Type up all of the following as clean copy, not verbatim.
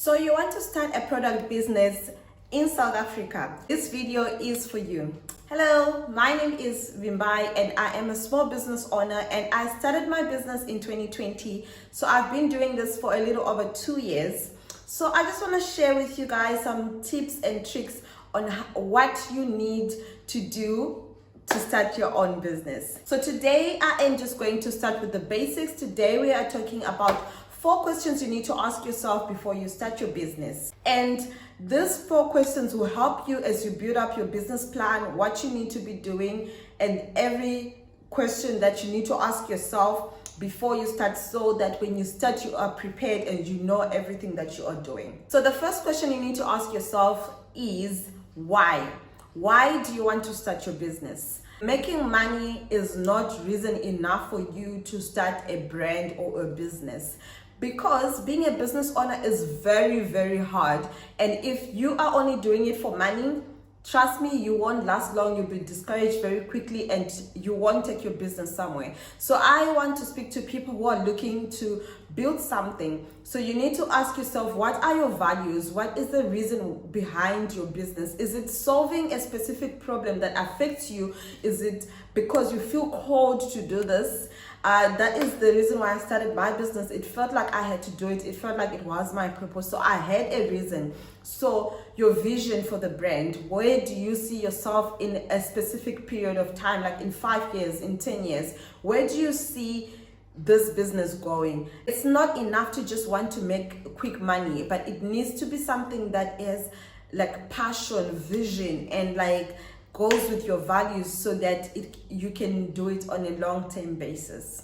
So you want to start a product business in South Africa? This video is for you. Hello, my name is Vimbai and I am a small business owner and I started my business in 2020. So I've been doing this for a little over 2 years. So I just want to share with you guys some tips and tricks on what you need to do to start your own business. So today I am just going to start with the basics. Today we are talking about 4 questions you need to ask yourself before you start your business. And these 4 questions will help you as you build up your business plan, what you need to be doing, and every question that you need to ask yourself before you start, so that when you start you are prepared and you know everything that you are doing. So the first question you need to ask yourself is why? Why do you want to start your business? Making money is not reason enough for you to start a brand or a business, because being a business owner is very, very hard. And if you are only doing it for money, trust me, you won't last long. You'll be discouraged very quickly and you won't take your business somewhere. So I want to speak to people who are looking to build something. So you need to ask yourself, what are your values? What is the reason behind your business? Is it solving a specific problem that affects you? Is it because you feel called to do this? That is the reason why I started my business. It felt like I had to do it. It felt like it was my purpose. So I had a reason. So your vision for the brand, where do you see yourself in a specific period of time, like in 5 years, in 10 years? Where do you see this business going? It's not enough to just want to make quick money, but it needs to be something that is like passion, vision, and like goes with your values, so that you can do it on a long-term basis.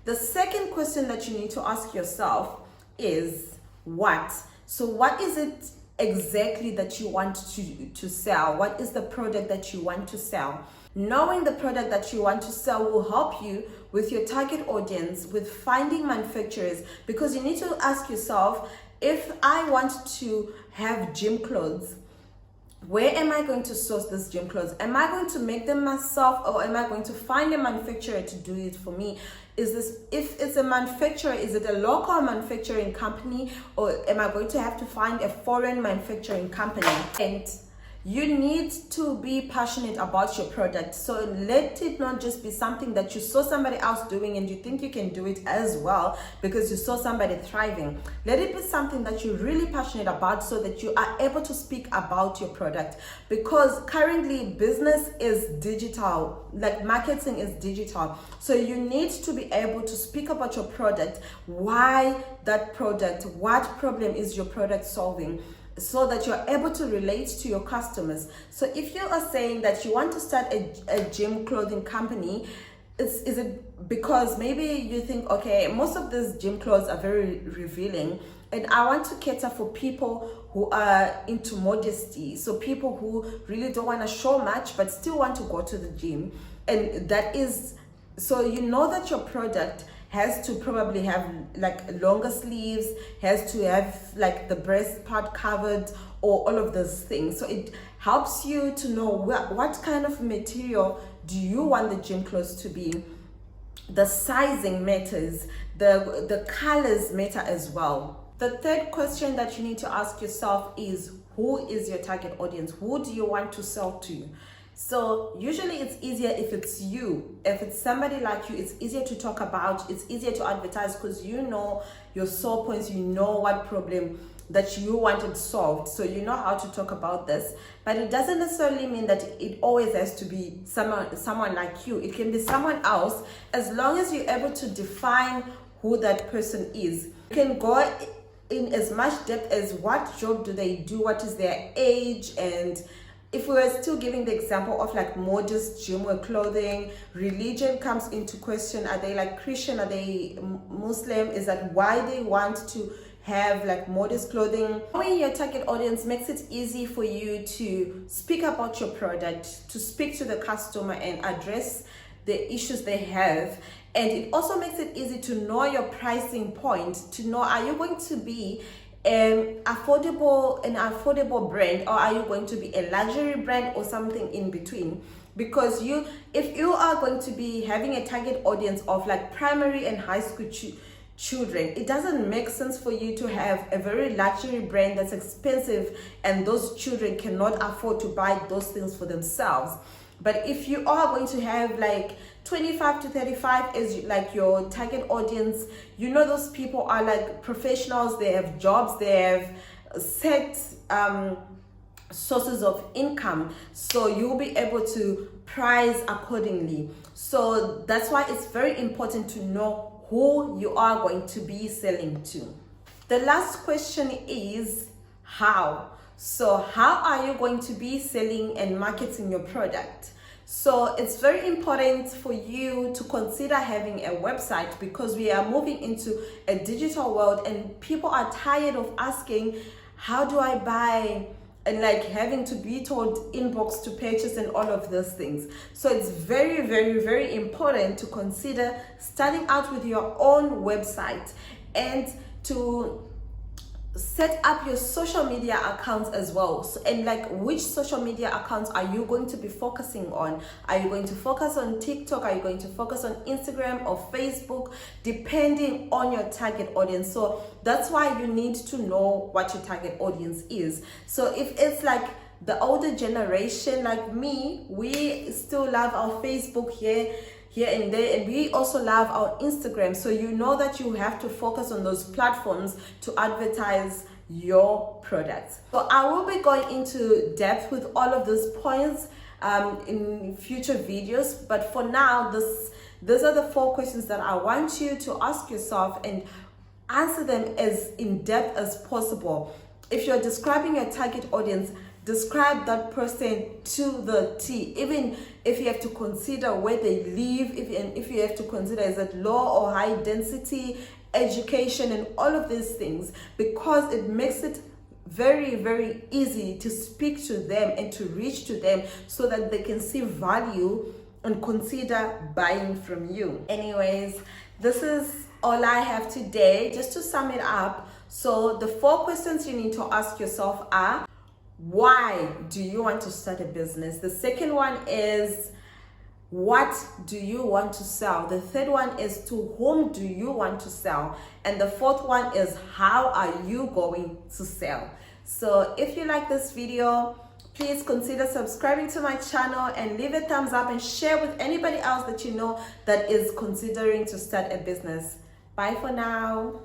The second question that you need to ask yourself is what? So what is it exactly that you want to sell? What is the product that you want to sell? Knowing the product that you want to sell will help you with your target audience, with finding manufacturers, because you need to ask yourself, if I want to have gym clothes, where am I going to source this gym clothes? Am I going to make them myself, or am I going to find a manufacturer to do it for me? If it's a manufacturer, is it a local manufacturing company, or am I going to have to find a foreign manufacturing company? And you need to be passionate about your product. So let it not just be something that you saw somebody else doing and you think you can do it as well because you saw somebody thriving. Let it be something that you're really passionate about, so that you are able to speak about your product. Because currently business is digital, like marketing is digital. So you need to be able to speak about your product, why that product, what problem is your product solving, so that you're able to relate to your customers. So if you are saying that you want to start a gym clothing company, is it because maybe you think, okay, most of these gym clothes are very revealing, and I want to cater for people who are into modesty, so people who really don't want to show much but still want to go to the gym. And that is, so you know that your product has to probably have like longer sleeves, has to have like the breast part covered, or all of those things. So it helps you to know what kind of material do you want the gym clothes to be. The sizing matters, the colors matter as well. The third question that you need to ask yourself is, who is your target audience? Who do you want to sell to? So usually it's easier if it's you. If it's somebody like you, it's easier to talk about, it's easier to advertise, because you know your sore points, you know what problem that you wanted solved, so you know how to talk about this. But it doesn't necessarily mean that it always has to be someone like you. It can be someone else, as long as you're able to define who that person is. You can go in as much depth as what job do they do, what is their age, and if we were still giving the example of like modest gymwear clothing, religion comes into question. Are they like Christian? Are they Muslim? Is that why they want to have like modest clothing? Knowing your target audience makes it easy for you to speak about your product, to speak to the customer and address the issues they have. And it also makes it easy to know your pricing point, to know, are you going to be an affordable brand, or are you going to be a luxury brand, or something in between? Because if you are going to be having a target audience of like primary and high school children. It doesn't make sense for you to have a very luxury brand that's expensive and those children cannot afford to buy those things for themselves. But if you are going to have like 25 to 35 as like your target audience, you know those people are like professionals, they have jobs, they have set sources of income, so you'll be able to price accordingly. So that's why it's very important to know who you are going to be selling to. The last question is how. So how are you going to be selling and marketing your product? So it's very important for you to consider having a website, because we are moving into a digital world and people are tired of asking, how do I buy? And like having to be told inbox to purchase and all of those things. So it's very, very, very important to consider starting out with your own website and to set up your social media accounts as well. So, and like, which social media accounts are you going to be focusing on? Are you going to focus on TikTok? Are you going to focus on Instagram or Facebook, depending on your target audience? So that's why you need to know what your target audience is. So if it's like the older generation like me, we still love our Facebook here and there, and we also love our Instagram. So you know that you have to focus on those platforms to advertise your products. So I will be going into depth with all of those points in future videos, but for now, these are the 4 questions that I want you to ask yourself and answer them as in depth as possible. If you're describing your target audience, describe that person to the T, even if you have to consider where they live, if you have to consider is it low or high density, education, and all of these things, because it makes it very, very easy to speak to them and to reach to them so that they can see value and consider buying from you. Anyways, this is all I have today. Just to sum it up, so the 4 questions you need to ask yourself are: why do you want to start a business? The second one is, what do you want to sell? The third one is, to whom do you want to sell? And the 4th one is, how are you going to sell? So if you like this video, please consider subscribing to my channel and leave a thumbs up and share with anybody else that you know that is considering to start a business. Bye for now.